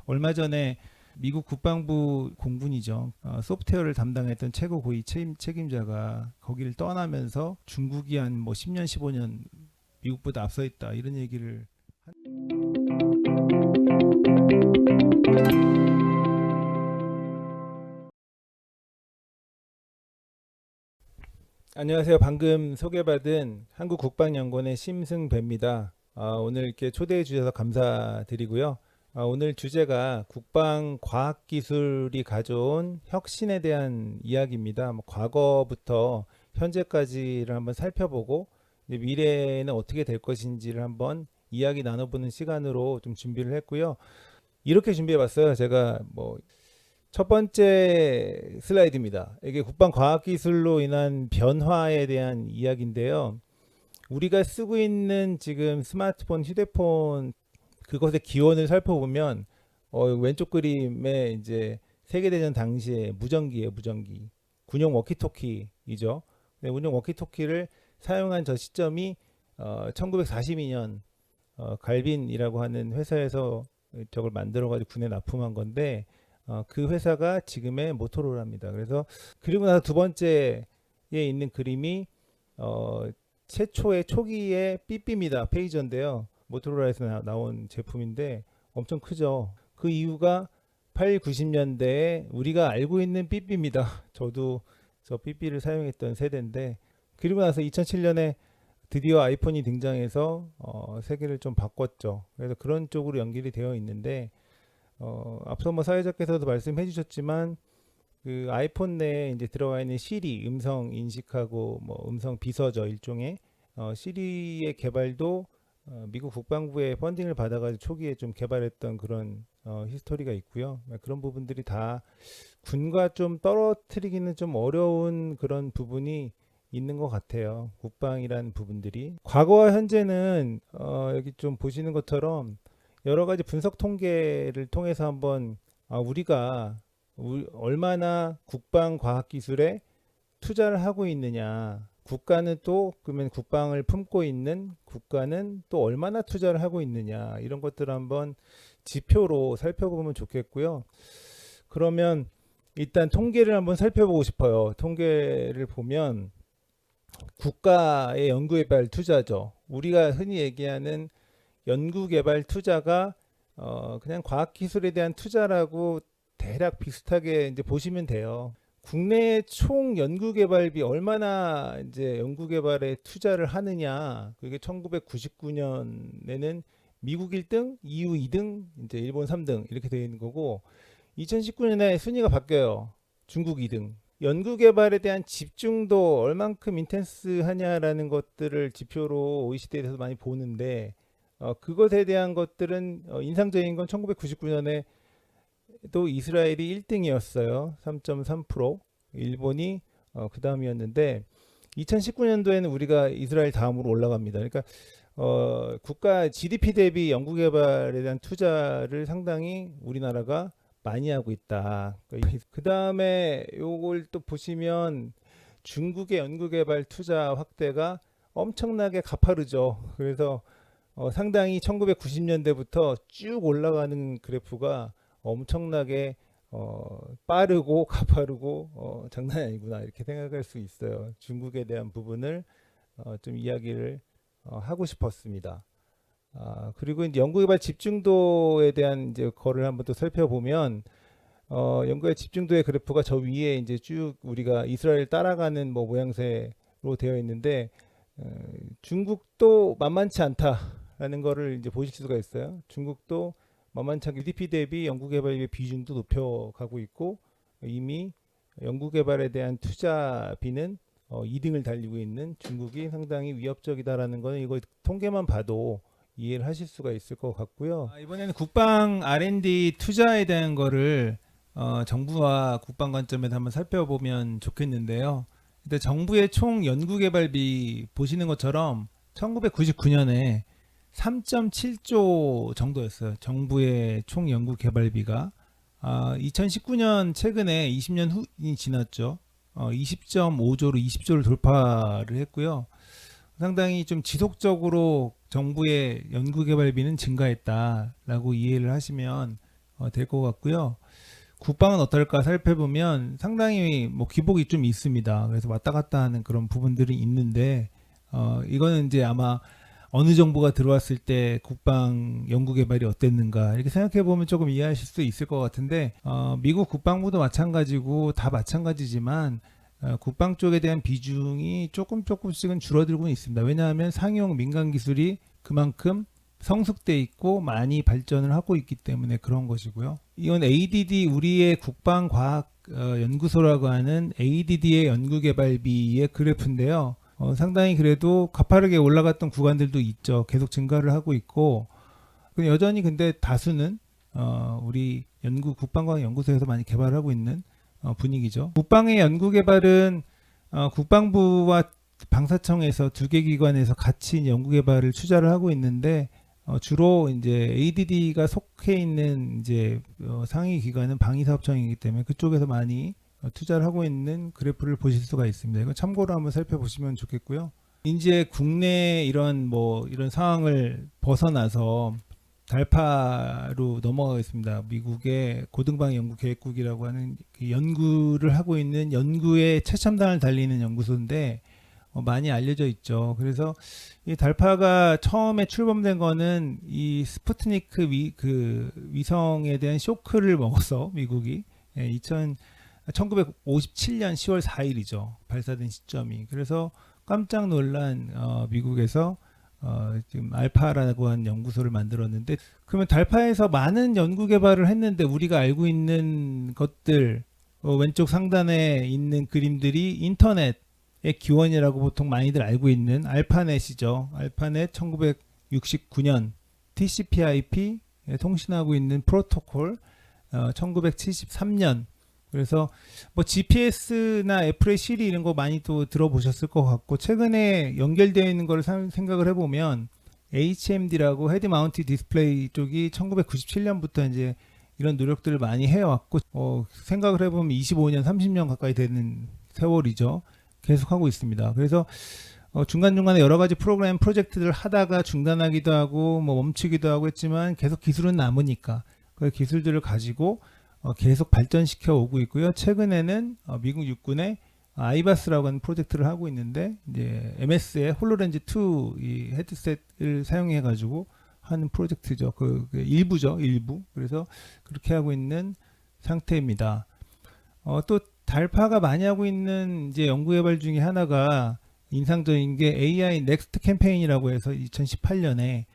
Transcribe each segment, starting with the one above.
얼마 전에 미국 국방부 공군이죠. 소프트웨어를 담당했던 최고 고위 책임자가 거기를 떠나면서 중국이 한 뭐 10년, 15년 미국보다 앞서 있다 이런 얘기를. 안녕하세요. 방금 소개받은 한국국방연구원의 심승배입니다. 오늘 이렇게 초대해 주셔서 감사드리고요. 오늘 주제가 국방과학기술이 가져온 혁신에 대한 이야기입니다. 과거부터 현재까지를 한번 살펴보고 이제 미래에는 어떻게 될 것인지를 한번 이야기 나눠보는 시간으로 좀 준비를 했고요. 이렇게 준비해봤어요. 제가 첫 번째 슬라이드입니다. 이게 국방과학기술로 인한 변화에 대한 이야기인데요. 우리가 쓰고 있는 지금 스마트폰, 휴대폰 그것의 기원을 살펴보면 왼쪽 그림에 이제 세계대전 당시에 무전기예요, 무전기. 군용 워키토키이죠. 군용 워키토키를 사용한 저 시점이 1942년 갈빈이라고 하는 회사에서 저걸 만들어가지고 군에 납품한 건데 그 회사가 지금의 모토로라입니다. 그래서 그리고 나서 두 번째에 있는 그림이 최초의 초기의 삐삐입니다. 페이저인데요. 모토로라에서 나온 제품인데 엄청 크죠. 그 이유가 80, 90년대에 우리가 알고 있는 삐삐입니다. 저도 저 삐삐를 사용했던 세대인데 그리고 나서 2007년에 드디어 아이폰이 등장해서 세계를 좀 바꿨죠. 그래서 그런 쪽으로 연결이 되어 있는데 앞서 사회자께서도 말씀해 주셨지만 그 아이폰 내에 이제 들어가 있는 시리 음성 인식하고 음성 비서죠, 일종의 시리의 개발도 미국 국방부의 펀딩을 받아가지고 초기에 좀 개발했던 그런 히스토리가 있고요. 그런 부분들이 다 군과 좀 떨어뜨리기는 좀 어려운 그런 부분이 있는 것 같아요. 국방이라는 부분들이 과거와 현재는 여기 좀 보시는 것처럼 여러 가지 분석 통계를 통해서 한번 우리가 얼마나 국방 과학 기술에 투자를 하고 있느냐, 국가는 또 그러면 국방을 품고 있는 국가는 또 얼마나 투자를 하고 있느냐, 이런 것들을 한번 지표로 살펴보면 좋겠고요. 그러면 일단 통계를 한번 살펴보고 싶어요. 통계를 보면 국가의 연구개발 투자죠. 우리가 흔히 얘기하는 연구개발 투자가 그냥 과학기술에 대한 투자라고 대략 비슷하게 이제 보시면 돼요. 국내 총 연구개발비 얼마나 이제 연구개발에 투자를 하느냐. 그게 1999년에는 미국 1등, EU 2등, 이제 일본 3등 이렇게 되어 있는 거고 2019년에 순위가 바뀌어요. 중국 2등. 연구개발에 대한 집중도 얼만큼 인텐스하냐라는 것들을 지표로 OECD에서 많이 보는데 그것에 대한 것들은 인상적인 건 1999년에 또 이스라엘이 1등이었어요. 3.3%. 일본이 그 다음이었는데 2019년도에는 우리가 이스라엘 다음으로 올라갑니다. 그러니까 국가 GDP 대비 연구개발에 대한 투자를 상당히 우리나라가 많이 하고 있다. 그 다음에 요걸 또 보시면 중국의 연구개발 투자 확대가 엄청나게 가파르죠. 그래서 상당히 1990년대부터 쭉 올라가는 그래프가 엄청나게 빠르고 가파르고 장난이 아니구나 이렇게 생각할 수 있어요. 중국에 대한 부분을 좀 이야기를 하고 싶었습니다. 그리고 이제 연구개발 집중도에 대한 이제 거를 한번 또 살펴보면 연구개발 집중도의 그래프가 저 위에 이제 쭉 우리가 이스라엘 따라가는 모양새로 되어 있는데 중국도 만만치 않다라는 거를 이제 보실 수가 있어요. 중국도 만만치 않게 GDP 대비 연구개발의 비중도 높여가고 있고 이미 연구개발에 대한 투자비는 2등을 달리고 있는 중국이 상당히 위협적이다라는 거는 이거 통계만 봐도 이해를 하실 수가 있을 것 같고요. 이번에는 국방 R&D 투자에 대한 거를 정부와 국방 관점에서 한번 살펴보면 좋겠는데요. 일단 정부의 총 연구개발비 보시는 것처럼 1999년에 3.7조 정도였어요. 정부의 총 연구개발비가 2019년 최근에 20년 후이 지났죠. 20.5조로 20조를 돌파를 했고요. 상당히 좀 지속적으로 정부의 연구개발비는 증가했다라고 이해를 하시면 될 것 같고요. 국방은 어떨까 살펴보면 상당히 뭐 기복이 좀 있습니다. 그래서 왔다 갔다 하는 그런 부분들이 있는데 이거는 이제 아마 어느 정부가 들어왔을 때 국방 연구 개발이 어땠는가 이렇게 생각해 보면 조금 이해하실 수 있을 것 같은데 미국 국방부도 마찬가지고 다 마찬가지지만 국방 쪽에 대한 비중이 조금씩은 줄어들고 있습니다. 왜냐하면 상용 민간 기술이 그만큼 성숙돼 있고 많이 발전을 하고 있기 때문에 그런 것이고요. 이건 ADD 우리의 국방과학연구소라고 하는 ADD의 연구개발비의 그래프인데요. 상당히 그래도 가파르게 올라갔던 구간들도 있죠. 계속 증가를 하고 있고 여전히 근데 다수는 우리 국방과학연구소에서 많이 개발하고 있는 분위기죠. 국방의 연구개발은 국방부와 방사청에서 두 개 기관에서 같이 연구개발을 투자를 하고 있는데 주로 이제 ADD가 속해 있는 이제 상위 기관은 방위사업청이기 때문에 그쪽에서 많이 투자를 하고 있는 그래프를 보실 수가 있습니다. 이건 참고로 한번 살펴보시면 좋겠고요. 이제 국내 이런 상황을 벗어나서 달파로 넘어가겠습니다. 미국의 고등방위연구계획국이라고 하는 그 연구를 하고 있는 연구의 최첨단을 달리는 연구소인데 많이 알려져 있죠. 그래서 이 달파가 처음에 출범된 거는 이 스푸트니크 위성에 대한 쇼크를 먹어서 미국이 1957년 10월 4일이죠. 발사된 시점이. 그래서 깜짝 놀란 미국에서 지금 알파라고 하는 연구소를 만들었는데 그러면 달파에서 많은 연구 개발을 했는데 우리가 알고 있는 것들 왼쪽 상단에 있는 그림들이 인터넷 기원이라고 보통 많이들 알고 있는 알파넷이죠. 알파넷 1969년 TCP/IP 통신하고 있는 프로토콜 1973년 그래서 뭐 GPS나 애플의 시리 이런 거 많이 또 들어보셨을 것 같고 최근에 연결되어 있는 거를 생각을 해보면 HMD라고 헤드 마운트 디스플레이 쪽이 1997년부터 이제 이런 노력들을 많이 해왔고 생각을 해보면 25년 30년 가까이 되는 세월이죠. 계속 하고 있습니다. 그래서 중간중간에 여러 가지 프로젝트들 하다가 중단하기도 하고 뭐 멈추기도 하고 했지만 계속 기술은 남으니까 그 기술들을 가지고 계속 발전시켜 오고 있고요. 최근에는 미국 육군의 아이바스라고 하는 프로젝트를 하고 있는데 이제 MS의 홀로렌즈 2 이 헤드셋을 사용해 가지고 하는 프로젝트죠. 그 일부죠, 일부. 그래서 그렇게 하고 있는 상태입니다. 또 달파가 많이 하고 있는 이제 연구 개발 중에 하나가 인상적인 게 AI 넥스트 캠페인이라고 해서 2018년에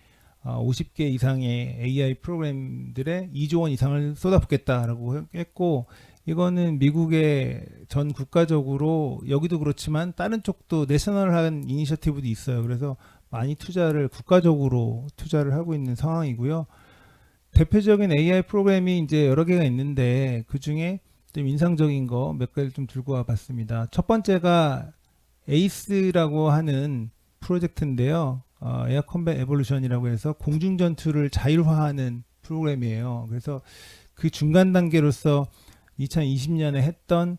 50개 이상의 AI 프로그램들에 2조 원 이상을 쏟아붓겠다라고 했고 이거는 미국의 전 국가적으로 여기도 그렇지만 다른 쪽도 내셔널한 이니셔티브도 있어요. 그래서 많이 국가적으로 투자를 하고 있는 상황이고요. 대표적인 AI 프로그램이 이제 여러 개가 있는데 그 중에 좀 인상적인 거 몇 개를 좀 들고 와 봤습니다. 첫 번째가 에이스라고 하는 프로젝트인데요. 에어 컴뱃 에볼루션이라고 해서 공중 전투를 자율화하는 프로그램이에요. 그래서 그 중간 단계로서 2020년에 했던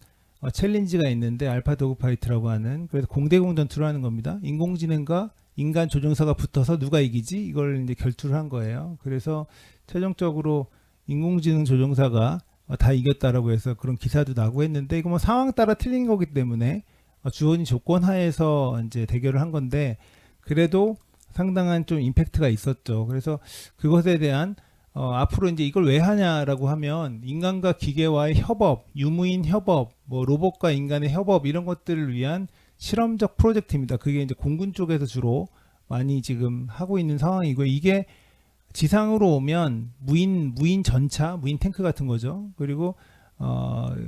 챌린지가 있는데 알파 도그파이트라고 하는 그래서 공대공 전투를 하는 겁니다. 인공지능과 인간 조종사가 붙어서 누가 이기지 이걸 이제 결투를 한 거예요. 그래서 최종적으로 인공지능 조종사가 다 이겼다라고 해서 그런 기사도 나고 했는데 이거 뭐 상황 따라 틀린 거기 때문에 주어진 조건 하에서 이제 대결을 한 건데 그래도 상당한 좀 임팩트가 있었죠. 그래서 그것에 대한 앞으로 이제 이걸 왜 하냐라고 하면 인간과 기계와의 협업, 유무인 협업, 뭐 로봇과 인간의 협업 이런 것들을 위한 실험적 프로젝트입니다. 그게 이제 공군 쪽에서 주로 많이 지금 하고 있는 상황이고 이게 지상으로 오면 무인 전차, 무인 탱크 같은 거죠. 그리고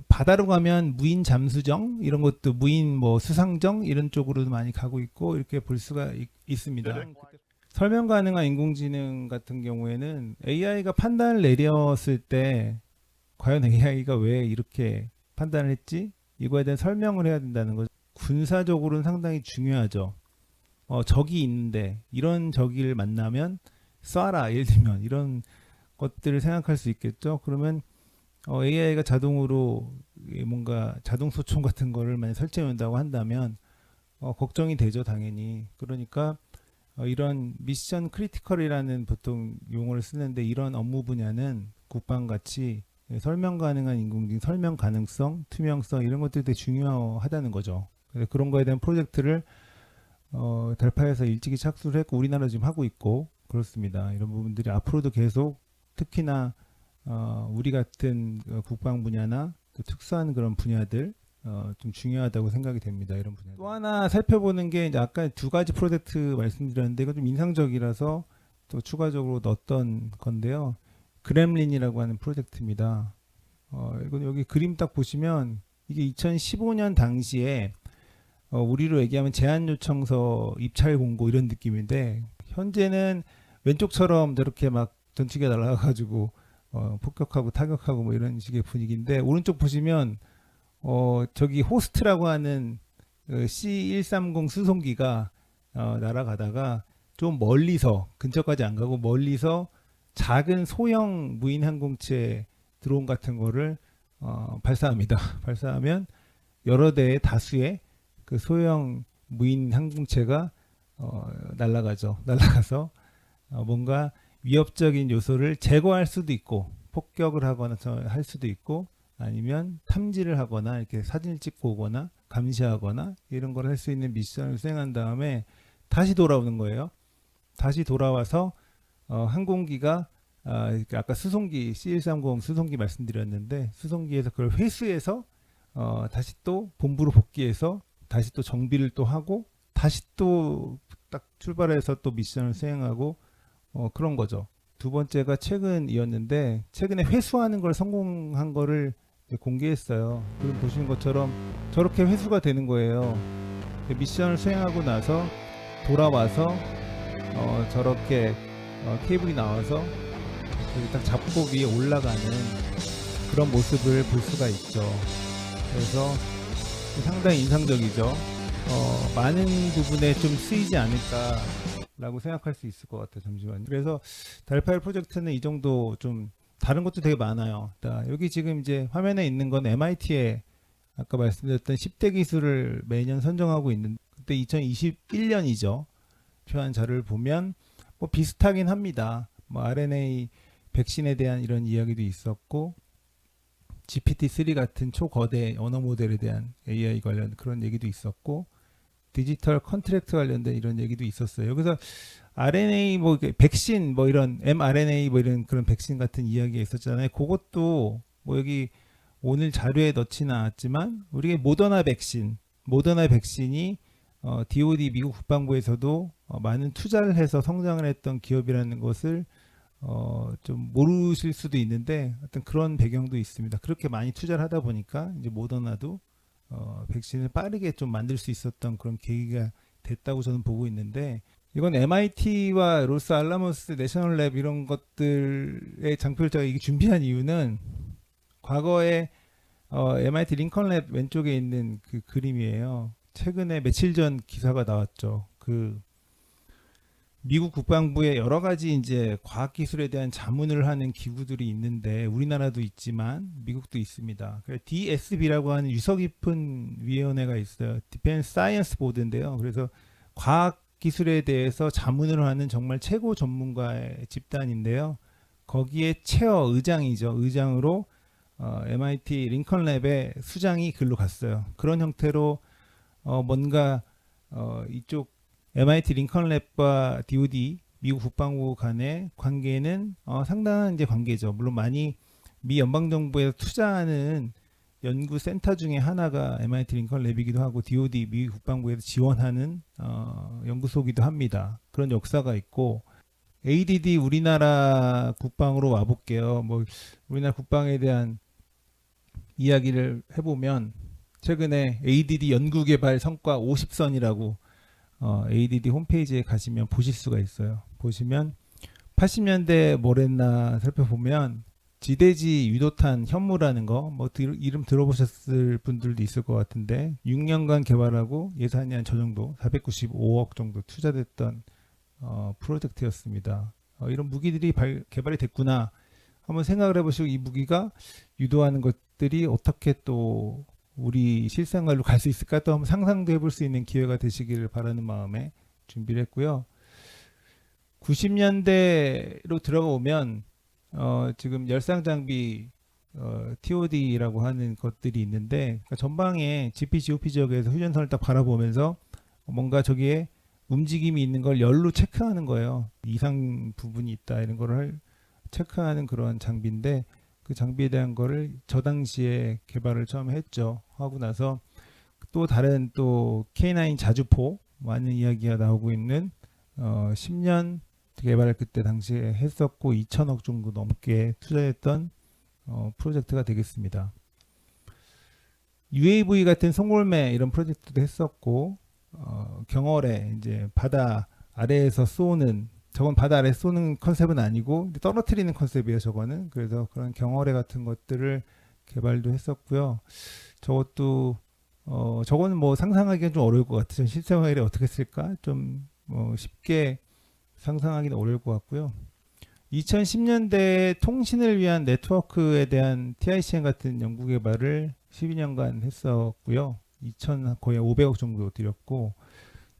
바다로 가면 무인 잠수정 이런 것도 무인 뭐 수상정 이런 쪽으로도 많이 가고 있고 이렇게 볼 수가 있습니다. 네네. 설명 가능한 인공지능 같은 경우에는 AI가 판단을 내렸을 때 과연 AI가 왜 이렇게 판단을 했지? 이거에 대한 설명을 해야 된다는 거죠. 군사적으로는 상당히 중요하죠. 적이 있는데 이런 적을 만나면 쏴라 예를 들면 이런 것들을 생각할 수 있겠죠. 그러면 AI가 자동으로 뭔가 자동 소총 같은 거를 만약 설치해 놓는다고 한다면 걱정이 되죠, 당연히. 그러니까 이런 미션 크리티컬이라는 보통 용어를 쓰는데 이런 업무 분야는 국방같이 설명 가능한 인공지능, 설명 가능성, 투명성 이런 것들이 되게 중요하다는 거죠. 그래서 그런 거에 대한 프로젝트를 달파에서 일찍이 착수를 했고 우리나라 지금 하고 있고 그렇습니다. 이런 부분들이 앞으로도 계속 특히나 우리 같은 국방 분야나 또 특수한 그런 분야들 좀 중요하다고 생각이 됩니다. 이런 분야. 또 하나 살펴보는 게 이제 아까 두 가지 프로젝트 말씀드렸는데 이거 좀 인상적이라서 또 추가적으로 넣었던 건데요. 그렘린이라고 하는 프로젝트입니다. 이건 여기 그림 딱 보시면 이게 2015년 당시에 우리로 얘기하면 제안 요청서 입찰 공고 이런 느낌인데 현재는 왼쪽처럼 저렇게 막 전투기가 날아가가지고 폭격하고 타격하고 뭐 이런 식의 분위기인데 오른쪽 보시면 저기 호스트라고 하는 C-130 수송기가 날아가다가 좀 멀리서 근처까지 안 가고 멀리서 작은 소형 무인 항공체 드론 같은 거를 발사합니다. 발사하면 여러 대의 다수의 그 소형 무인 항공체가 날아가죠. 날아가서 뭔가 위협적인 요소를 제거할 수도 있고 폭격을 하거나 할 수도 있고 아니면 탐지를 하거나 이렇게 사진을 찍고 오거나 감시하거나 이런 걸 할 수 있는 미션을 수행한 다음에 다시 돌아오는 거예요. 다시 돌아와서 항공기가 아까 수송기 C-130 수송기 말씀드렸는데 수송기에서 그걸 회수해서 다시 또 본부로 복귀해서 다시 또 정비를 또 하고 다시 또 딱 출발해서 또 미션을 수행하고 그런 거죠. 두 번째가 최근이었는데 최근에 회수하는 걸 성공한 거를 공개했어요. 그럼 보시는 것처럼 저렇게 회수가 되는 거예요. 미션을 수행하고 나서 돌아와서 저렇게 케이블이 나와서 여기 딱 잡고 위에 올라가는 그런 모습을 볼 수가 있죠. 그래서 상당히 인상적이죠. 많은 부분에 좀 쓰이지 않을까라고 생각할 수 있을 것 같아요. 잠시만요. 그래서 달파일 프로젝트는 이 정도 좀 다른 것도 되게 많아요. 여기 지금 이제 화면에 있는 건 MIT의 아까 말씀드렸던 10대 기술을 매년 선정하고 있는 그때 2021년이죠. 표한 자료를 보면 뭐 비슷하긴 합니다. 뭐 RNA 백신에 대한 이런 이야기도 있었고 GPT-3 같은 초거대 언어 모델에 대한 AI 관련 그런 얘기도 있었고 디지털 컨트랙트 관련된 이런 얘기도 있었어요. 여기서 RNA 뭐 백신 뭐 이런 mRNA 뭐 이런 그런 백신 같은 이야기가 있었잖아요. 그것도 뭐 여기 오늘 자료에 넣지는 않았지만 우리가 모더나 백신이 DoD 미국 국방부에서도 많은 투자를 해서 성장을 했던 기업이라는 것을 좀 모르실 수도 있는데 어떤 그런 배경도 있습니다. 그렇게 많이 투자를 하다 보니까 이제 모더나도 백신을 빠르게 좀 만들 수 있었던 그런 계기가 됐다고 저는 보고 있는데 이건 MIT와 로스 알라모스 내셔널 랩 이런 것들의 장표를 제가 이게 준비한 이유는 과거에 MIT 링컨 랩 왼쪽에 있는 그 그림이에요. 최근에 며칠 전 기사가 나왔죠. 그 미국 국방부에 여러 가지 이제 과학기술에 대한 자문을 하는 기구들이 있는데 우리나라도 있지만 미국도 있습니다. DSB라고 하는 유서 깊은 위원회가 있어요. Defense Science Board인데요. 그래서 과학기술에 대해서 자문을 하는 정말 최고 전문가의 집단인데요. 거기에 체어 의장이죠. 의장으로 MIT 링컨랩의 수장이 글로 갔어요. 그런 형태로 뭔가 이쪽 MIT 링컨랩과 DoD 미국 국방부 간의 관계는 상당한 이제 관계죠. 물론 많이 미 연방정부에서 투자하는 연구센터 중에 하나가 MIT 링컨랩이기도 하고 DoD 미 국방부에서 지원하는 연구소이기도 합니다. 그런 역사가 있고 ADD 우리나라 국방으로 와볼게요. 뭐 우리나라 국방에 대한 이야기를 해보면 최근에 ADD 연구개발 성과 50선이라고 ADD 홈페이지에 가시면 보실 수가 있어요. 보시면 80년대 뭘 했나 살펴보면 지대지 유도탄 현무라는 거 뭐 이름 들어보셨을 분들도 있을 것 같은데 6년간 개발하고 예산이 한 저 정도 495억 정도 투자됐던 프로젝트였습니다. 이런 무기들이 개발이 됐구나 한번 생각을 해보시고 이 무기가 유도하는 것들이 어떻게 또 우리 실생활로 갈 수 있을까 또 한번 상상도 해볼 수 있는 기회가 되시기를 바라는 마음에 준비를 했고요. 90년대로 들어오면 지금 열상 장비 TOD라고 하는 것들이 있는데 그러니까 전방에 GPC, OP 지역에서 휴전선을 딱 바라보면서 뭔가 저기에 움직임이 있는 걸 열로 체크하는 거예요. 이상 부분이 있다 이런 거를 체크하는 그런 장비인데 그 장비에 대한 거를 저 당시에 개발을 처음 했죠. 하고 나서 또 다른 또 K9 자주포 많은 이야기가 나오고 있는 10년 개발을 그때 당시에 했었고 2천억 정도 넘게 투자했던 프로젝트가 되겠습니다. UAV 같은 송골매 이런 프로젝트도 했었고 경월에 이제 바다 아래에서 쏘는 저건 바다 아래 쏘는 컨셉은 아니고 떨어뜨리는 컨셉이에요. 저거는 그래서 그런 경월에 같은 것들을 개발도 했었고요. 저것도 저거는 뭐 상상하기가 좀 어려울 것 같아요. 실생활에 어떻게 쓸까 좀 쉽게 상상하기는 어려울 것 같고요. 2010년대 통신을 위한 네트워크에 대한 TICM 같은 연구 개발을 12년간 했었고요. 2천 거의 500억 정도 들였고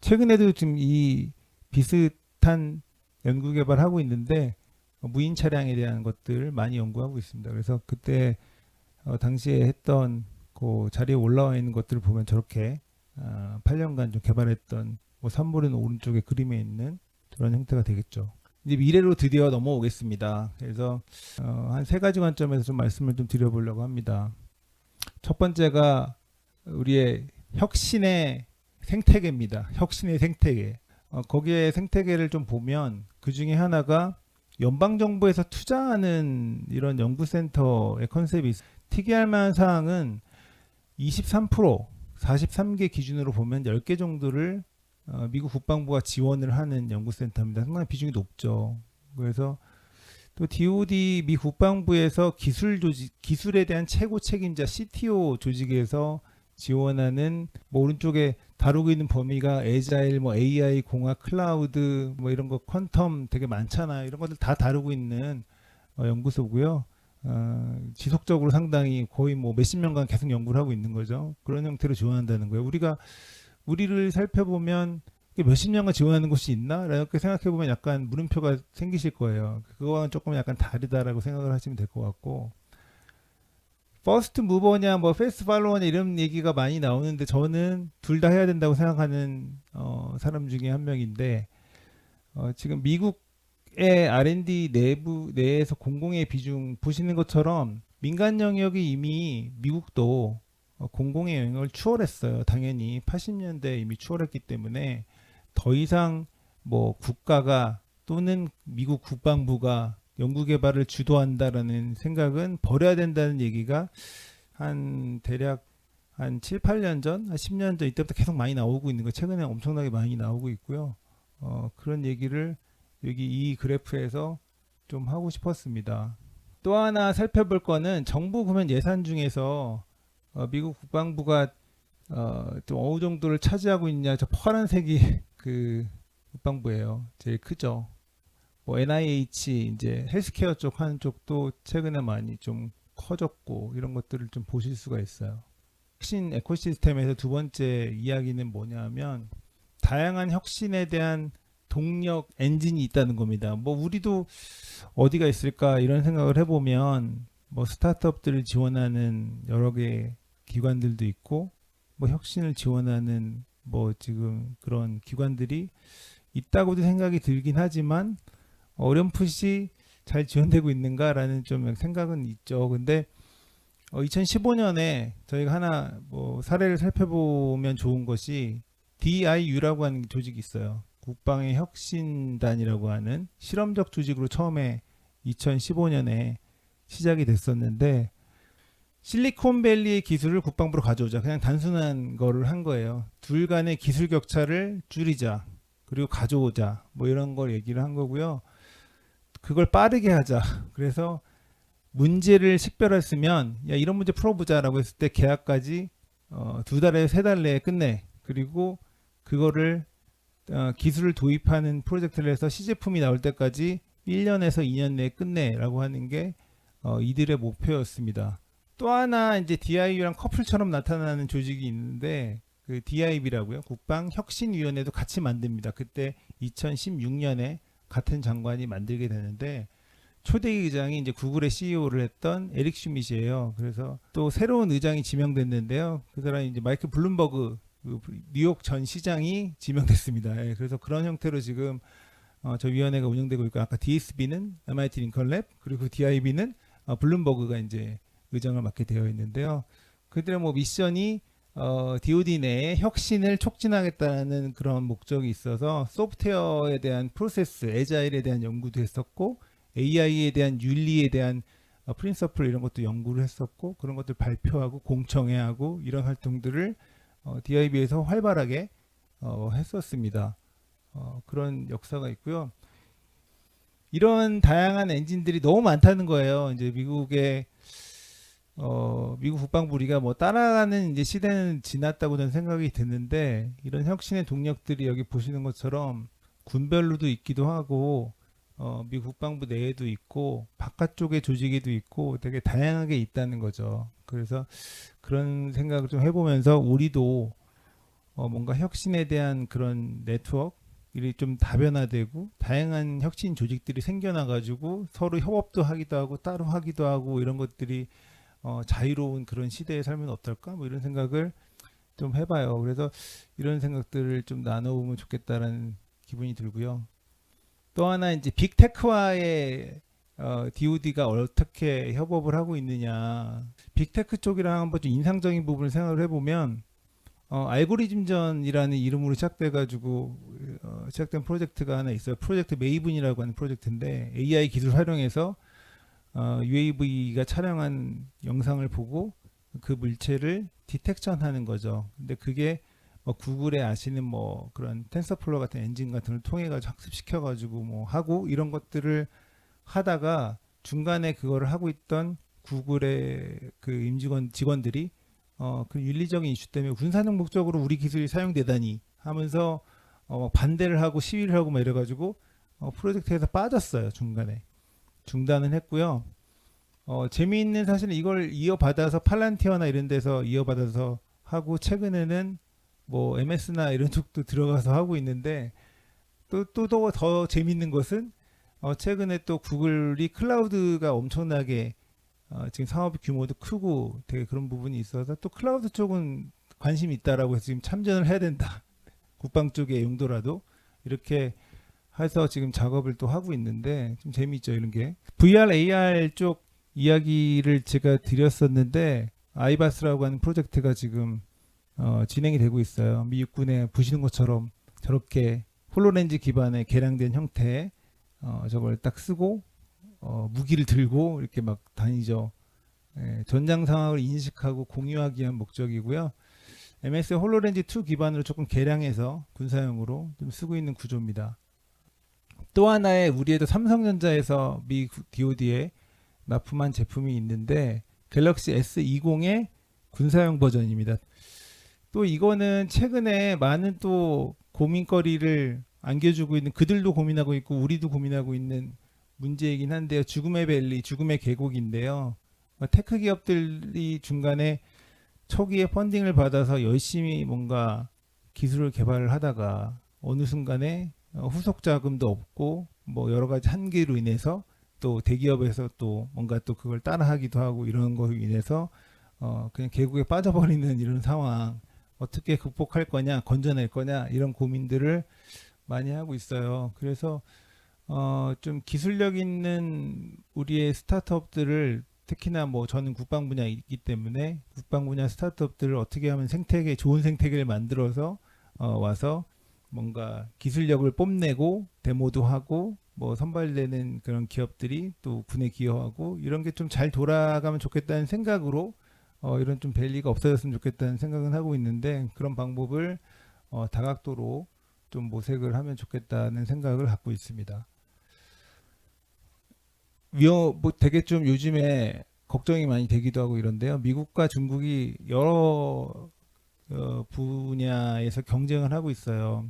최근에도 지금 이 비슷한 연구 개발하고 있는데 무인 차량에 대한 것들 많이 연구하고 있습니다. 그래서 그때 당시에 했던 그 자리에 올라와 있는 것들을 보면 저렇게 8년간 좀 개발했던 뭐 산물은 오른쪽에 그림에 있는 그런 형태가 되겠죠. 이제 미래로 드디어 넘어오겠습니다. 그래서 한 세 가지 관점에서 좀 말씀을 좀 드려보려고 합니다. 첫 번째가 우리의 혁신의 생태계입니다. 혁신의 생태계. 거기에 생태계를 좀 보면 그 중에 하나가 연방정부에서 투자하는 이런 연구센터의 컨셉이 있어요. 특이할 만한 사항은 23%, 43개 기준으로 보면 10개 정도를 미국 국방부가 지원을 하는 연구센터입니다. 상당히 비중이 높죠. 그래서 또 DoD 미 국방부에서 기술 조직, 기술에 대한 최고 책임자 CTO 조직에서 지원하는 뭐 오른쪽에 다루고 있는 범위가 에자일, 뭐 AI, 공학, 클라우드, 뭐 이런 거 퀀텀 되게 많잖아요. 이런 것들 다 다루고 있는 연구소고요. 지속적으로 상당히 거의 뭐 몇십 년간 계속 연구를 하고 있는 거죠. 그런 형태로 지원한다는 거예요. 우리를 살펴보면 몇십 년간 지원하는 곳이 있나? 이렇게 생각해보면 약간 물음표가 생기실 거예요. 그거와는 조금 약간 다르다라고 생각을 하시면 될 것 같고 퍼스트 무버냐 뭐 패스트 팔로워냐 이런 얘기가 많이 나오는데 저는 둘 다 해야 된다고 생각하는 사람 중에 한 명인데 지금 미국의 R&D 내에서 공공의 비중 보시는 것처럼 민간 영역이 이미 미국도 공공의 영역을 추월했어요. 당연히 80년대에 이미 추월했기 때문에 더 이상 뭐 국가가 또는 미국 국방부가 연구개발을 주도한다라는 생각은 버려야 된다는 얘기가 한 대략 한 7, 8년 전, 한 10년 전 이때부터 계속 많이 나오고 있는 거 최근에 엄청나게 많이 나오고 있고요. 그런 얘기를 여기 이 그래프에서 좀 하고 싶었습니다. 또 하나 살펴볼 거는 정부 구면 예산 중에서 미국 국방부가 좀 어느 정도를 차지하고 있냐 저 파란색이 그 국방부예요. 제일 크죠. 뭐 NIH 이제 헬스케어 쪽 하는 쪽도 최근에 많이 좀 커졌고 이런 것들을 좀 보실 수가 있어요. 혁신 에코시스템에서 두 번째 이야기는 뭐냐면 다양한 혁신에 대한 동력 엔진이 있다는 겁니다. 뭐 우리도 어디가 있을까 이런 생각을 해보면 뭐 스타트업들을 지원하는 여러 개 기관들도 있고 뭐 혁신을 지원하는 뭐 지금 그런 기관들이 있다고도 생각이 들긴 하지만 어렴풋이 잘 지원되고 있는가라는 좀 생각은 있죠. 근데 2015년에 저희가 하나 뭐 사례를 살펴보면 좋은 것이 DIU라고 하는 조직이 있어요. 국방의 혁신단이라고 하는 실험적 조직으로 처음에 2015년에 시작이 됐었는데 실리콘밸리의 기술을 국방부로 가져오자. 그냥 단순한 거를 한 거예요. 둘 간의 기술 격차를 줄이자. 그리고 가져오자. 뭐 이런 걸 얘기를 한 거고요. 그걸 빠르게 하자. 그래서 문제를 식별했으면 야 이런 문제 풀어보자라고 했을 때 계약까지 2달에서 3달 내에 끝내. 그리고 그거를 기술을 도입하는 프로젝트를 해서 시제품이 나올 때까지 1년에서 2년 내에 끝내라고 하는 게 이들의 목표였습니다. 또 하나 이제 DIU랑 커플처럼 나타나는 조직이 있는데 그 DIB라고요. 국방혁신위원회도 같이 만듭니다. 그때 2016년에 같은 장관이 만들게 되는데 초대 의장이 이제 구글의 CEO를 했던 에릭 슈밋이에요. 그래서 또 새로운 의장이 지명됐는데요. 그 사람이 이제 마이클 블룸버그 그 뉴욕 전 시장이 지명됐습니다. 예, 그래서 그런 형태로 지금 저 위원회가 운영되고 있고 아까 DSB는 MIT 링컨랩 그리고 DIB는 블룸버그가 이제 의장을 맡게 되어 있는데요. 그들의 뭐 미션이 DoD 내에 혁신을 촉진하겠다는 그런 목적이 있어서 소프트웨어에 대한 프로세스, 애자일에 대한 연구도 했었고 AI에 대한 윤리에 대한 프린서플 이런 것도 연구를 했었고 그런 것들 발표하고 공청회하고 이런 활동들을 DIB에서 활발하게 했었습니다. 그런 역사가 있고요. 이런 다양한 엔진들이 너무 많다는 거예요. 이제 미국 국방부 우리가 뭐 따라가는 이제 시대는 지났다고 저는 생각이 드는데 이런 혁신의 동력들이 여기 보시는 것처럼 군별로도 있기도 하고 미국 국방부 내에도 있고 바깥쪽의 조직에도 있고 되게 다양하게 있다는 거죠. 그래서 그런 생각을 좀 해보면서 우리도 뭔가 혁신에 대한 그런 네트워크들이 좀 다변화되고 다양한 혁신 조직들이 생겨나가지고 서로 협업도 하기도 하고 따로 하기도 하고 이런 것들이 자유로운 그런 시대에 살면 어떨까? 뭐 이런 생각을 좀 해봐요. 그래서 이런 생각들을 좀 나눠보면 좋겠다라는 기분이 들고요. 또 하나 이제 빅테크와의 DoD가 어떻게 협업을 하고 있느냐. 빅테크 쪽이랑 한번 좀 인상적인 부분을 생각을 해보면 알고리즘전이라는 이름으로 시작돼가지고 시작된 프로젝트가 하나 있어요. 프로젝트 메이븐이라고 하는 프로젝트인데 AI 기술 활용해서 UAV가 촬영한 영상을 보고 그 물체를 디텍션하는 거죠. 근데 그게 구글에 아시는 뭐 그런 텐서플로우 같은 엔진 같은 걸 통해 가지고 학습시켜 가지고 뭐 하고 이런 것들을 하다가 중간에 그거를 하고 있던 구글의 그 직원들이 그 윤리적인 이슈 때문에 군사적 목적으로 우리 기술이 사용되다니 하면서 반대를 하고 시위를 하고 막 이래가지고 프로젝트에서 빠졌어요. 중간에 중단은 했고요. 재미있는 사실은 이걸 이어받아서 팔란티어나 이런 데서 이어받아서 하고 최근에는 뭐 MS나 이런 쪽도 들어가서 하고 있는데 또 더 재미있는 것은 최근에 또 구글이 클라우드가 엄청나게 지금 사업 규모도 크고 되게 그런 부분이 있어서 또 클라우드 쪽은 관심이 있다라고 해서 지금 참전을 해야 된다. 국방 쪽의 용도라도 이렇게 해서 지금 작업을 또 하고 있는데 좀 재미있죠 이런 게. VR, AR 쪽 이야기를 제가 드렸었는데 아이바스라고 하는 프로젝트가 지금 진행이 되고 있어요. 미 육군에 보시는 것처럼 저렇게 홀로렌즈 기반의 개량된 형태의 저걸 딱 쓰고 무기를 들고 이렇게 막 다니죠. 전장 상황을 인식하고 공유하기 위한 목적이고요. MS 홀로렌즈 2 기반으로 조금 개량해서 군사용으로 좀 쓰고 있는 구조입니다. 또 하나의 우리에도 삼성전자에서 미 DoD에 납품한 제품이 있는데 갤럭시 S20의 군사용 버전입니다. 또 이거는 최근에 많은 또 고민거리를 안겨주고 있는 그들도 고민하고 있고 우리도 고민하고 있는 문제이긴 한데요. 죽음의 밸리, 죽음의 계곡인데요. 테크 기업들이 중간에 초기에 펀딩을 받아서 열심히 뭔가 기술을 개발을 하다가 어느 순간에 후속 자금도 없고 뭐 여러 가지 한계로 인해서 또 대기업에서 또 뭔가 또 그걸 따라하기도 하고 이런 거로 인해서 그냥 계곡에 빠져버리는 이런 상황 어떻게 극복할 거냐 건져낼 거냐 이런 고민들을 많이 하고 있어요. 그래서 좀 기술력 있는 우리의 스타트업들을 특히나 뭐 저는 국방 분야에 있기 때문에 국방 분야 스타트업들을 어떻게 하면 생태계 좋은 생태계를 만들어서 와서 뭔가 기술력을 뽐내고 데모도 하고 뭐 선발되는 그런 기업들이 또 군에 기여하고 이런 게 좀 잘 돌아가면 좋겠다는 생각으로 이런 좀 밸리가 없어졌으면 좋겠다는 생각은 하고 있는데 그런 방법을 다각도로 좀 모색을 하면 좋겠다는 생각을 갖고 있습니다. 뭐 되게 좀 요즘에 걱정이 많이 되기도 하고 이런데요. 미국과 중국이 여러 분야에서 경쟁을 하고 있어요.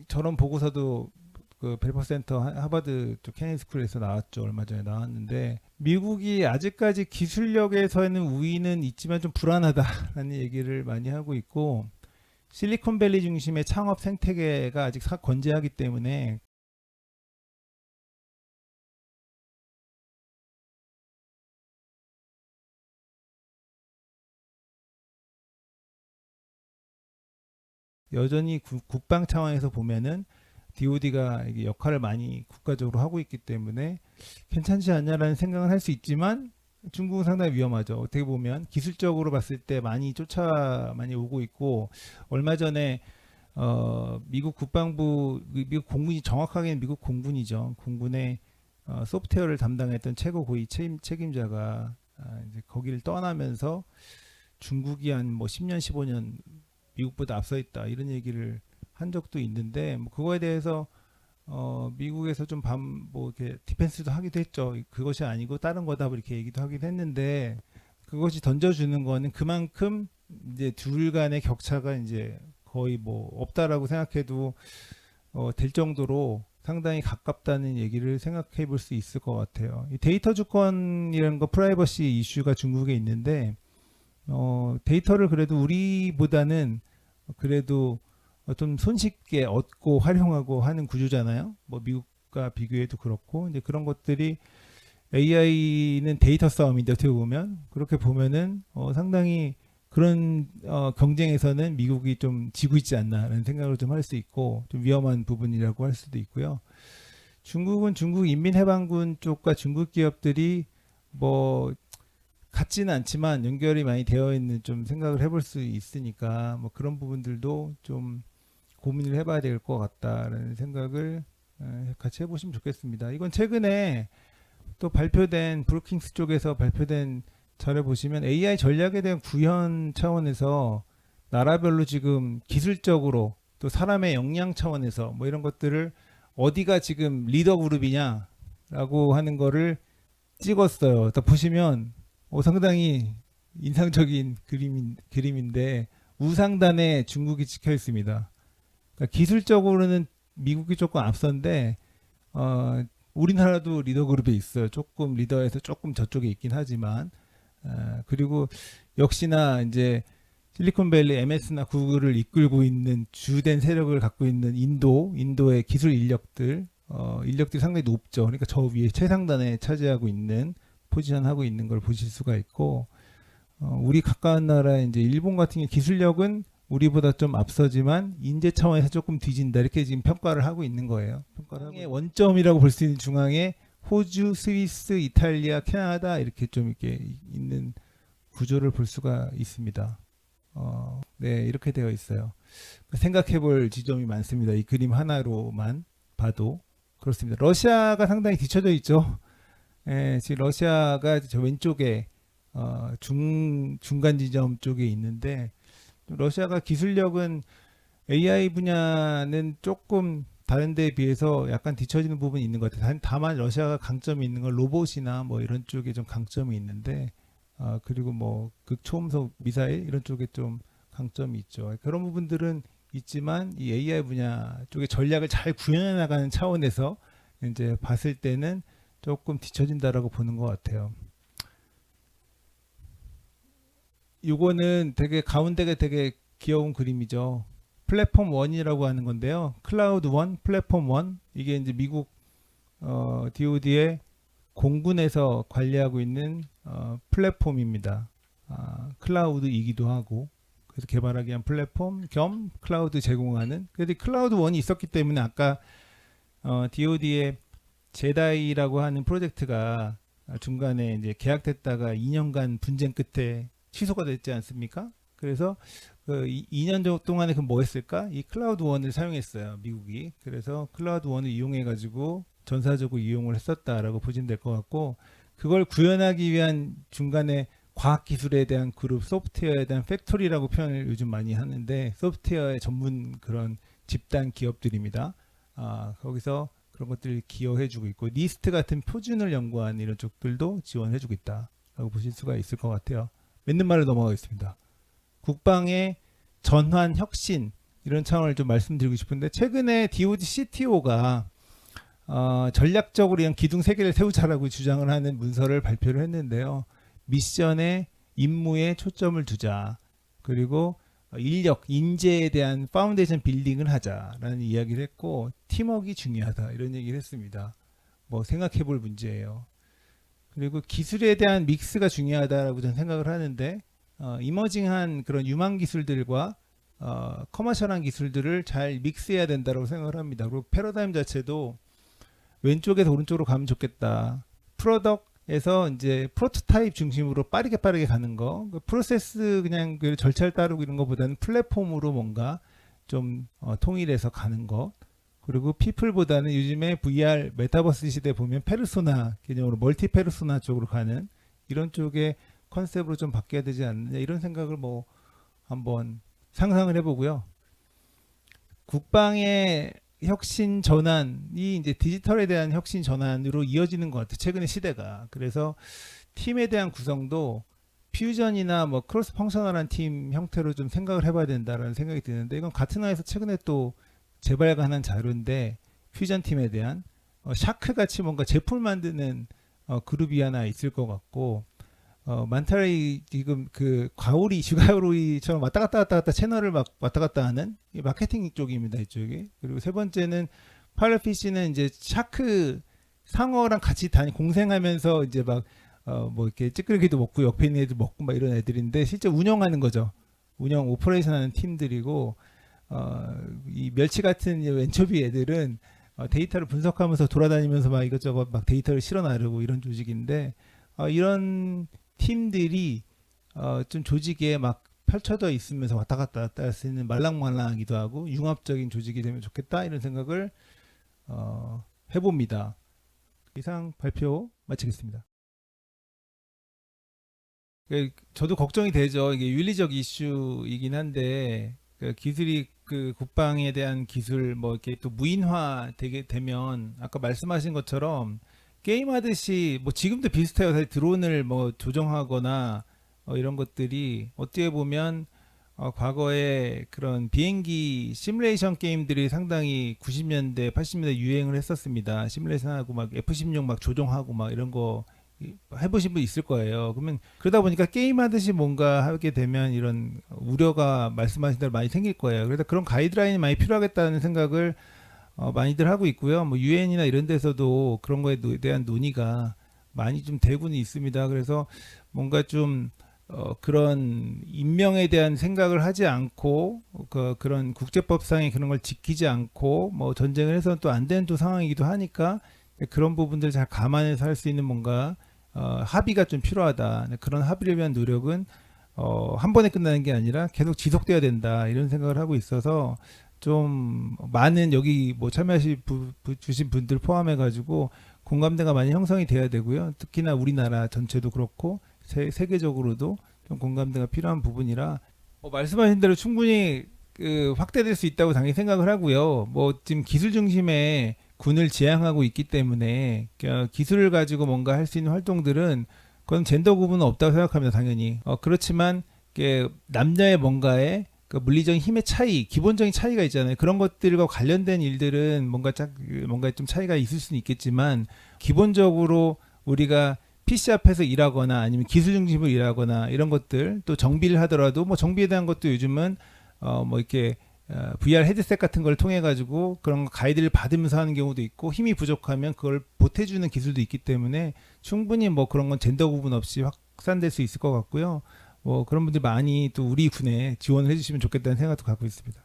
저런 보고서도 그 벨퍼 센터 하버드 쪽 케네디 스쿨에서 나왔죠. 얼마 전에 나왔는데 미국이 아직까지 기술력에서는 우위는 있지만 좀 불안하다라는 얘기를 많이 하고 있고 실리콘밸리 중심의 창업 생태계가 아직 건재하기 때문에 여전히 국방 차원에서 보면은 DoD가 역할을 많이 국가적으로 하고 있기 때문에 괜찮지 않냐라는 생각을 할 수 있지만 중국은 상당히 위험하죠. 어떻게 보면 기술적으로 봤을 때 많이 오고 있고 얼마 전에 미국 국방부 미국 공군이 정확하게는 미국 공군이죠. 공군의 소프트웨어를 담당했던 최고 고위 책임자가 이제 거기를 떠나면서 중국이 한 뭐 10년 15년 미국보다 앞서 있다 이런 얘기를 한 적도 있는데 뭐 그거에 대해서 미국에서 좀 뭐 이렇게 디펜스도 하기도 했죠. 그것이 아니고 다른 거다 뭐 이렇게 얘기도 하기도 했는데 그것이 던져주는 거는 그만큼 이제 둘 간의 격차가 이제 거의 뭐 없다라고 생각해도 될 정도로 상당히 가깝다는 얘기를 생각해 볼 수 있을 것 같아요. 이 데이터 주권이라는 거 프라이버시 이슈가 중국에 있는데 데이터를 그래도 우리보다는 그래도 좀 손쉽게 얻고 활용하고 하는 구조잖아요. 뭐 미국과 비교해도 그렇고 이제 그런 것들이 AI는 데이터 싸움인데 어떻게 보면 그렇게 보면은 상당히 그런 경쟁에서는 미국이 좀 지고 있지 않나라는 생각을 좀 할 수 있고 좀 위험한 부분이라고 할 수도 있고요. 중국은 중국 인민해방군 쪽과 중국 기업들이 뭐 같지는 않지만 연결이 많이 되어 있는 좀 생각을 해볼 수 있으니까 뭐 그런 부분들도 좀 고민을 해봐야 될 것 같다라는 생각을 같이 해보시면 좋겠습니다. 이건 최근에 또 발표된 브루킹스 쪽에서 발표된 자료 보시면 AI 전략에 대한 구현 차원에서 나라별로 지금 기술적으로 또 사람의 역량 차원에서 뭐 이런 것들을 어디가 지금 리더 그룹이냐라고 하는 거를 찍었어요. 딱 보시면 상당히 인상적인 그림인데 우상단에 중국이 찍혀 있습니다. 그러니까 기술적으로는 미국이 조금 앞선데 우리나라도 리더 그룹에 있어요. 조금 리더에서 조금 저쪽에 있긴 하지만 그리고 역시나 이제 실리콘밸리 MS나 구글을 이끌고 있는 주된 세력을 갖고 있는 인도의 기술 인력들이 상당히 높죠. 그러니까 저 위에 최상단에 차지하고 있는 포지션하고 있는 걸 보실 수가 있고 우리 가까운 나라 이제 일본 같은 경우 기술력은 우리보다 좀 앞서지만 인재 차원에서 조금 뒤진다 이렇게 지금 평가를 하고 있는 거예요. 평가의 원점이라고 볼 수 있는 중앙에 호주, 스위스, 이탈리아, 캐나다 이렇게 좀 이렇게 있는 구조를 볼 수가 있습니다. 네, 이렇게 되어 있어요. 생각해 볼 지점이 많습니다. 이 그림 하나로만 봐도 그렇습니다. 러시아가 상당히 뒤쳐져 있죠. 예, 지금 러시아가 저 왼쪽에 중간 지점 쪽에 있는데 러시아가 기술력은 AI 분야는 조금 다른 데에 비해서 약간 뒤처지는 부분이 있는 것 같아요. 다만 러시아가 강점이 있는 건 로봇이나 뭐 이런 쪽에 좀 강점이 있는데 그리고 뭐 극초음속 미사일 이런 쪽에 좀 강점이 있죠. 그런 부분들은 있지만 이 AI 분야 쪽에 전략을 잘 구현해 나가는 차원에서 이제 봤을 때는 조금 뒤처진다라고 보는 것 같아요. 요거는 되게 가운데가 되게 귀여운 그림이죠. 플랫폼 1이라고 하는 건데요. 클라우드 1, 플랫폼 1 이게 이제 미국 DoD의 공군에서 관리하고 있는 플랫폼입니다. 클라우드이기도 하고 그래서 개발하기 위한 플랫폼 겸 클라우드 제공하는. 그래도 클라우드 1이 있었기 때문에 아까 DoD의 제다이라고 하는 프로젝트가 중간에 이제 계약됐다가 2년간 분쟁 끝에 취소가 됐지 않습니까? 그래서 그 2년 동안에 그 뭐 했을까? 이 클라우드 원을 사용했어요, 미국이. 그래서 클라우드 원을 이용해 가지고 전사적으로 이용을 했었다라고 보시면 될 것 같고 그걸 구현하기 위한 중간에 과학기술에 대한 그룹, 소프트웨어에 대한 팩토리라고 표현을 요즘 많이 하는데 소프트웨어의 전문 그런 집단 기업들입니다. 거기서 그런 것들을 기여해주고 있고 니스트 같은 표준을 연구하는 이런 쪽들도 지원해주고 있다라고 보실 수가 있을 것 같아요. 맞는 말로 넘어가겠습니다. 국방의 전환, 혁신 이런 차원을 좀 말씀드리고 싶은데 최근에 DoD CTO가 전략적으로 이런 기둥 3개를 세우자라고 주장을 하는 문서를 발표를 했는데요. 미션에 임무에 초점을 두자. 그리고 인력, 인재에 대한 파운데이션 빌딩을 하자라는 이야기를 했고 팀워크가 중요하다 이런 얘기를 했습니다. 뭐 생각해 볼 문제예요. 그리고 기술에 대한 믹스가 중요하다라고 저는 생각을 하는데 이머징한 그런 유망 기술들과 커머셜한 기술들을 잘 믹스해야 된다고 생각을 합니다. 그리고 패러다임 자체도 왼쪽에서 오른쪽으로 가면 좋겠다. 프로덕에서 이제 프로토타입 중심으로 빠르게 가는 거, 그 프로세스 그냥 그 절차를 따르고 이런 것보다는 플랫폼으로 뭔가 좀 통일해서 가는 것. 그리고 피플보다는 요즘에 VR 메타버스 시대 보면 페르소나 개념으로 멀티 페르소나 쪽으로 가는 이런 쪽의 컨셉으로 좀 바뀌어야 되지 않느냐 이런 생각을 뭐 한번 상상을 해보고요. 국방의 혁신 전환이 이제 디지털에 대한 혁신 전환으로 이어지는 것 같아요. 최근의 시대가. 그래서 팀에 대한 구성도 퓨전이나 뭐 크로스 펑셔널한 팀 형태로 좀 생각을 해봐야 된다라는 생각이 드는데 이건 가트너에서 최근에 또 재발간한 자료인데 퓨전 팀에 대한 샤크 같이 뭔가 제품 만드는 그룹이 하나 있을 것 같고 만타레이 지금 그 과오리 슈가오리처럼 왔다 갔다 채널을 막 왔다 갔다 하는 마케팅 쪽입니다 이쪽이. 그리고 세 번째는 파라피시는 이제 샤크 상어랑 같이 공생하면서 이제 막 뭐 이렇게 찌끄러기도 먹고 옆에 있는 애들 먹고 막 이런 애들인데 실제 운영하는 거죠. 운영 오퍼레이션 하는 팀들이고 이 멸치 같은 엔초비 애들은 데이터를 분석하면서 돌아다니면서 막 이것저것 막 데이터를 실어 나르고 이런 조직인데 이런 팀들이 좀 조직에 막 펼쳐져 있으면서 왔다 갔다 할 수 있는 말랑말랑하기도 하고 융합적인 조직이 되면 좋겠다 이런 생각을 해봅니다. 이상 발표 마치겠습니다. 저도 걱정이 되죠. 이게 윤리적 이슈이긴 한데 기술이 그 국방에 대한 기술 뭐 이렇게 또 무인화 되면 아까 말씀하신 것처럼 게임하듯이 뭐 지금도 비슷해요. 사실 드론을 뭐 조정하거나 이런 것들이 어떻게 보면 과거에 그런 비행기 시뮬레이션 게임들이 상당히 90년대, 80년대 유행을 했었습니다. 시뮬레이션하고 막 F-16 막 조종하고 막 이런 거 해보신 분 있을 거예요. 그러면 그러다 보니까 게임하듯이 뭔가 하게 되면 이런 우려가 말씀하신 대로 많이 생길 거예요. 그래서 그런 가이드라인이 많이 필요하겠다는 생각을 많이들 하고 있고요. 뭐 유엔이나 이런 데서도 그런 거에 대한 논의가 많이 좀 되고는 있습니다. 그래서 뭔가 좀 그런 인명에 대한 생각을 하지 않고 그런 국제법상의 그런 걸 지키지 않고 뭐 전쟁을 해서는 또 안 되는 또 상황이기도 하니까 그런 부분들 잘 감안해서 할 수 있는 뭔가 합의가 좀 필요하다. 그런 합의를 위한 노력은 한 번에 끝나는 게 아니라 계속 지속돼야 된다. 이런 생각을 하고 있어서 좀 많은 여기 뭐 참여하신 주신 분들 포함해 가지고 공감대가 많이 형성이 돼야 되고요. 특히나 우리나라 전체도 그렇고 세계적으로도 좀 공감대가 필요한 부분이라 말씀하신 대로 충분히 확대될 수 있다고 당연히 생각을 하고요. 뭐 지금 기술 중심의 군을 지향하고 있기 때문에 기술을 가지고 뭔가 할 수 있는 활동들은 그건 젠더 구분은 없다고 생각합니다. 당연히. 그렇지만 남녀의 뭔가의 그 물리적인 힘의 차이, 기본적인 차이가 있잖아요. 그런 것들과 관련된 일들은 뭔가 좀 차이가 있을 수는 있겠지만 기본적으로 우리가 PC 앞에서 일하거나 아니면 기술 중심으로 일하거나 이런 것들 또 정비를 하더라도 뭐 정비에 대한 것도 요즘은 뭐 이렇게 VR 헤드셋 같은 걸 통해 가지고 그런 가이드를 받으면서 하는 경우도 있고 힘이 부족하면 그걸 보태주는 기술도 있기 때문에 충분히 뭐 그런 건 젠더 구분 없이 확산될 수 있을 것 같고요. 뭐 그런 분들 많이 또 우리 군에 지원을 해주시면 좋겠다는 생각도 갖고 있습니다.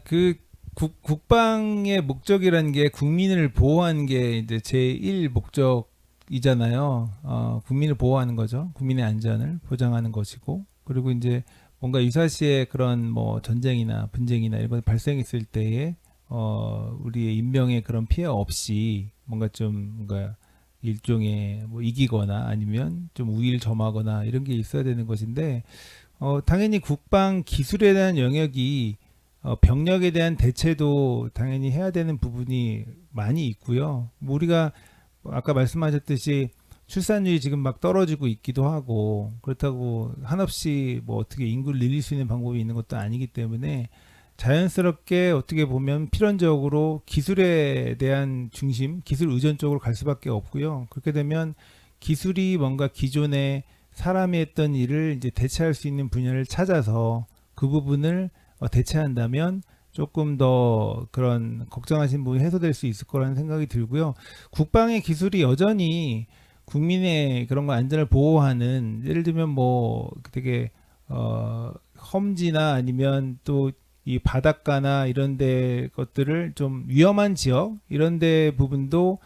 그 국방의 목적이라는 게 국민을 보호하는 게 이제 제1 목적이잖아요. 국민을 보호하는 거죠. 국민의 안전을 보장하는 것이고, 그리고 이제 뭔가 유사시에 그런 뭐 전쟁이나 분쟁이나 이런 것 발생했을 때에 우리의 인명의 그런 피해 없이 뭔가 좀 뭔가 일종의 뭐 이기거나 아니면 좀 우위를 점하거나 이런 게 있어야 되는 것인데 당연히 국방 기술에 대한 영역이 병력에 대한 대체도 당연히 해야 되는 부분이 많이 있고요. 뭐 우리가 아까 말씀하셨듯이 출산율이 지금 막 떨어지고 있기도 하고 그렇다고 한없이 뭐 어떻게 인구를 늘릴 수 있는 방법이 있는 것도 아니기 때문에 자연스럽게 어떻게 보면 필연적으로 기술에 대한 중심, 기술 의존 쪽으로 갈 수밖에 없고요. 그렇게 되면 기술이 뭔가 기존에 사람이 했던 일을 이제 대체할 수 있는 분야를 찾아서 그 부분을 대체한다면 조금 더 그런 걱정하신 부분이 해소될 수 있을 거라는 생각이 들고요. 국방의 기술이 여전히 국민의 그런 거 안전을 보호하는 예를 들면 뭐 되게 험지나 아니면 또 이 바닷가나 이런 데 것들을 좀 위험한 지역 이런 데 부분도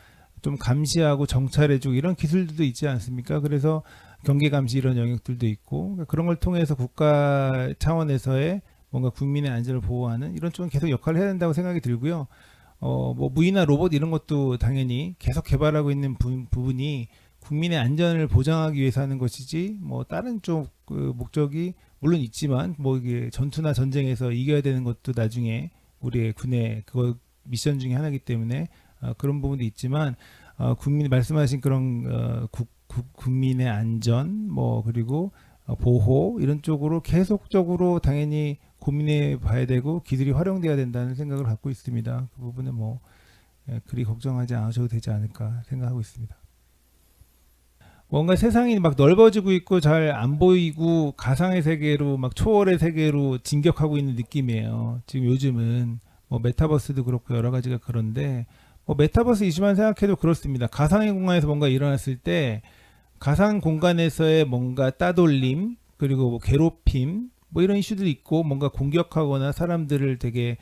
좀 감시하고 정찰해주고 이런 기술들도 있지 않습니까? 그래서 경계 감시 이런 영역들도 있고 그러니까 그런 걸 통해서 국가 차원에서의 뭔가 국민의 안전을 보호하는 이런 쪽은 계속 역할을 해야 된다고 생각이 들고요. 뭐 무인화 로봇 이런 것도 당연히 계속 개발하고 있는 부분이 국민의 안전을 보장하기 위해서 하는 것이지 뭐 다른 쪽 그 목적이 물론 있지만 뭐 이게 전투나 전쟁에서 이겨야 되는 것도 나중에 우리의 군의 그거 미션 중에 하나이기 때문에 그런 부분도 있지만 국민이 말씀하신 그런 국민의 안전 뭐 그리고 보호 이런 쪽으로 계속적으로 당연히 고민해 봐야 되고 기술이 활용돼야 된다는 생각을 갖고 있습니다. 그 부분은 뭐 그리 걱정하지 않으셔도 되지 않을까 생각하고 있습니다. 뭔가 세상이 막 넓어지고 있고 잘 안 보이고 가상의 세계로 막 초월의 세계로 진격하고 있는 느낌이에요. 지금 요즘은 뭐 메타버스도 그렇고 여러 가지가 그런데 뭐 메타버스 이슈만 생각해도 그렇습니다. 가상의 공간에서 뭔가 일어났을 때 가상 공간에서의 뭔가 따돌림 그리고 뭐 괴롭힘 뭐 이런 이슈들이 있고 뭔가 공격하거나 사람들을 되게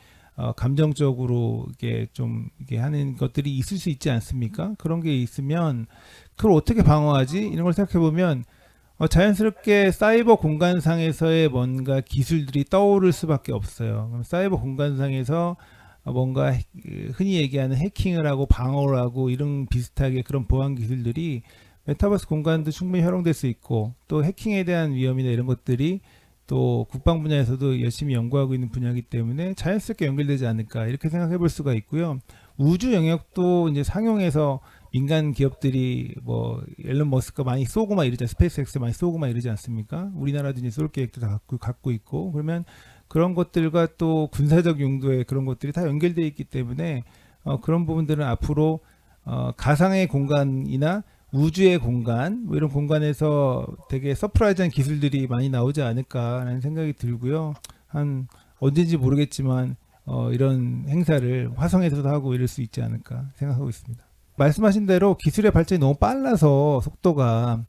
감정적으로 이게 좀 이게 하는 것들이 있을 수 있지 않습니까? 그런 게 있으면 그걸 어떻게 방어하지? 이런 걸 생각해 보면 자연스럽게 사이버 공간상에서의 뭔가 기술들이 떠오를 수밖에 없어요. 그럼 사이버 공간상에서 뭔가 흔히 얘기하는 해킹을 하고 방어를 하고 이런 비슷하게 그런 보안 기술들이 메타버스 공간도 충분히 활용될 수 있고 또 해킹에 대한 위험이나 이런 것들이 또 국방 분야에서도 열심히 연구하고 있는 분야이기 때문에 자연스럽게 연결되지 않을까 이렇게 생각해 볼 수가 있고요. 우주 영역도 이제 상용해서 민간 기업들이 뭐 앨런 머스크가 많이 쏘고 막 이러지 스페이스X 많이 쏘고 막 이러지 않습니까? 우리나라도 이제 쏠 계획도 다 갖고 있고 그러면 그런 것들과 또 군사적 용도의 그런 것들이 다 연결되어 있기 때문에 그런 부분들은 앞으로 가상의 공간이나 우주의 공간 뭐 이런 공간에서 되게 서프라이즈한 기술들이 많이 나오지 않을까라는 생각이 들고요. 한 언제인지 모르겠지만 이런 행사를 화성에서도 하고 이럴 수 있지 않을까 생각하고 있습니다. 말씀하신 대로 기술의 발전이 너무 빨라서 속도가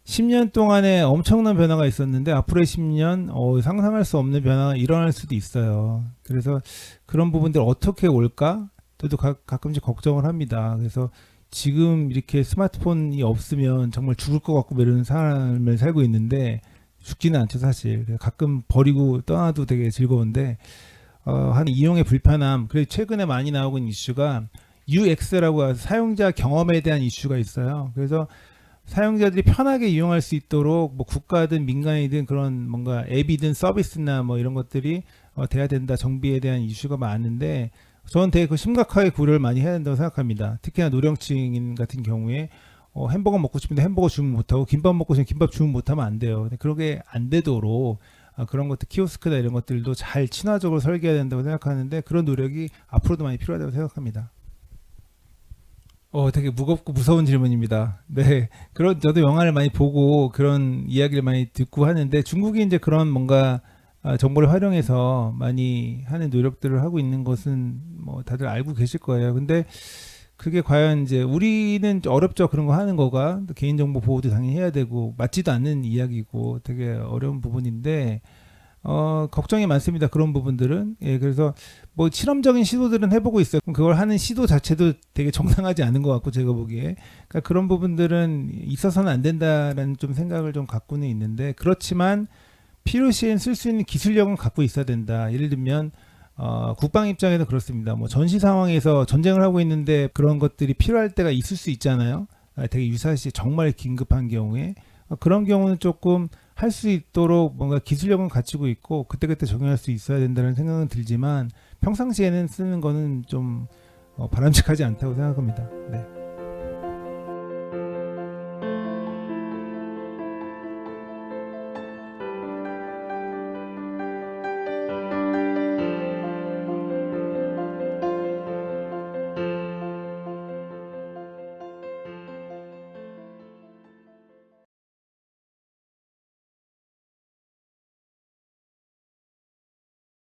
10년 동안에 엄청난 변화가 있었는데 앞으로의 10년 상상할 수 없는 변화가 일어날 수도 있어요. 그래서 그런 부분들 어떻게 올까? 저도 가끔씩 걱정을 합니다. 그래서 지금 이렇게 스마트폰이 없으면 정말 죽을 것 같고 이런 삶을 살고 있는데 죽지는 않죠 사실. 가끔 버리고 떠나도 되게 즐거운데 한 이용의 불편함. 그래서 최근에 많이 나오고 있는 이슈가 UX라고 사용자 경험에 대한 이슈가 있어요. 그래서 사용자들이 편하게 이용할 수 있도록 뭐 국가든 민간이든 그런 뭔가 앱이든 서비스나 뭐 이런 것들이 돼야 된다. 정비에 대한 이슈가 많은데 저는 되게 심각하게 고려를 많이 해야 된다고 생각합니다. 특히나 노령층인 같은 경우에 햄버거 먹고 싶은데 햄버거 주문 못하고 김밥 먹고 싶으면 김밥 주문 못하면 안 돼요. 근데 그렇게 안 되도록 그런 것들 키오스크나 이런 것들도 잘 친화적으로 설계해야 된다고 생각하는데 그런 노력이 앞으로도 많이 필요하다고 생각합니다. 되게 무겁고 무서운 질문입니다. 네. 저도 영화를 많이 보고 그런 이야기를 많이 듣고 하는데 중국이 이제 그런 뭔가 정보를 활용해서 많이 하는 노력들을 하고 있는 것은 뭐 다들 알고 계실 거예요. 근데 그게 과연 이제 우리는 어렵죠. 그런 거 하는 거가 개인정보 보호도 당연히 해야 되고 맞지도 않는 이야기고 되게 어려운 부분인데 걱정이 많습니다. 그런 부분들은. 예, 그래서 뭐 실험적인 시도들은 해보고 있어요. 그걸 하는 시도 자체도 되게 정당하지 않은 것 같고 제가 보기에. 그러니까 그런 부분들은 있어서는 안 된다라는 좀 생각을 좀 갖고는 있는데 그렇지만 필요시엔 쓸 수 있는 기술력은 갖고 있어야 된다. 예를 들면 국방 입장에서 그렇습니다. 뭐 전시 상황에서 전쟁을 하고 있는데 그런 것들이 필요할 때가 있을 수 있잖아요. 되게 유사시 정말 긴급한 경우에 그런 경우는 조금 할 수 있도록 뭔가 기술력은 갖추고 있고 그때그때 적용할 수 있어야 된다는 생각은 들지만 평상시에는 쓰는 거는 좀 바람직하지 않다고 생각합니다. 네.